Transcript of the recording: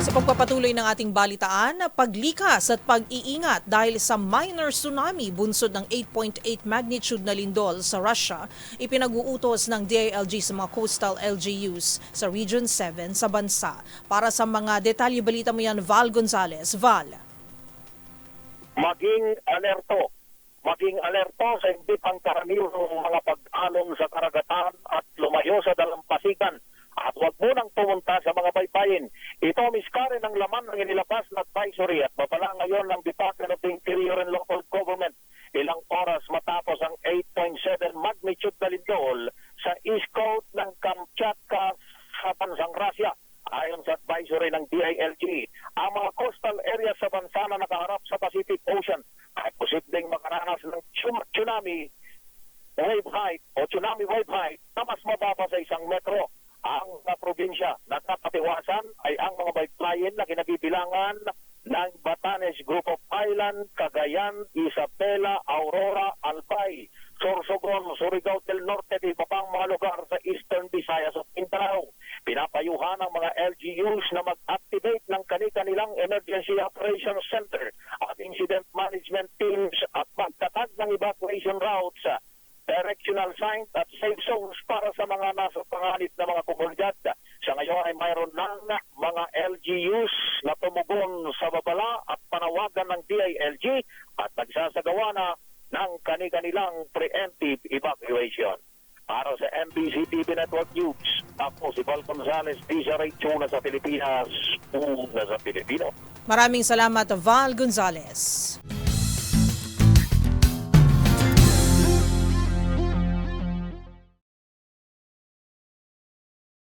Sa pagpapatuloy ng ating balitaan, paglikas at pag-iingat dahil sa minor tsunami bunsod ng 8.8 magnitude na lindol sa Russia, ipinag-uutos ng DILG sa mga coastal LGUs sa Region 7 sa bansa. Para sa mga detalye, balita mo yan, Val Gonzalez. Val. Maging alerto sa hindi pangkaraniwang mga pag-alon sa karagatan at lumayo sa dalampasigan. At huwag munang pumunta sa mga baybayin. Ito miskare ng laman ng inilabas na advisory at babala ngayon ng Department of the Interior and Local Government ilang oras matapos ang 8.7 magnitude na lindol sa east coast ng Kamchatka sa bansang Russia. Ayon sa advisory ng DILG, ang mga coastal areas sa bansa na nakaharap sa Pacific Ocean ay posibleng makaranas ng tsunami wave height na mas mababa sa 1 metro. Ang mga probinsya na napatiwasan ay ang mga baybayin na kinabibilangan ng Batanes Group of Island, Cagayan, Isabela, Aurora, Albay, Sorsogon, Surigao del Norte at iba pang mga lugar sa Eastern Visayas at Mindanao. Pinapayuhan ang mga LGUs na mag-activate ng kanilang Emergency Operations Center at Incident Management Teams at magtatag ng evacuation routes, directional signs at safe zones para sa mga nasa panganib na mga komunidad. Sa ngayon ay mayroon ng mga LGUs na tumugon sa babala at panawagan ng DILG at nagsasagawa na ng kanilang preemptive evacuation. Para sa MBC TV Network News, ako si Val Gonzalez, una sa Pilipinas, una sa Pilipino. Maraming salamat, Val Gonzalez.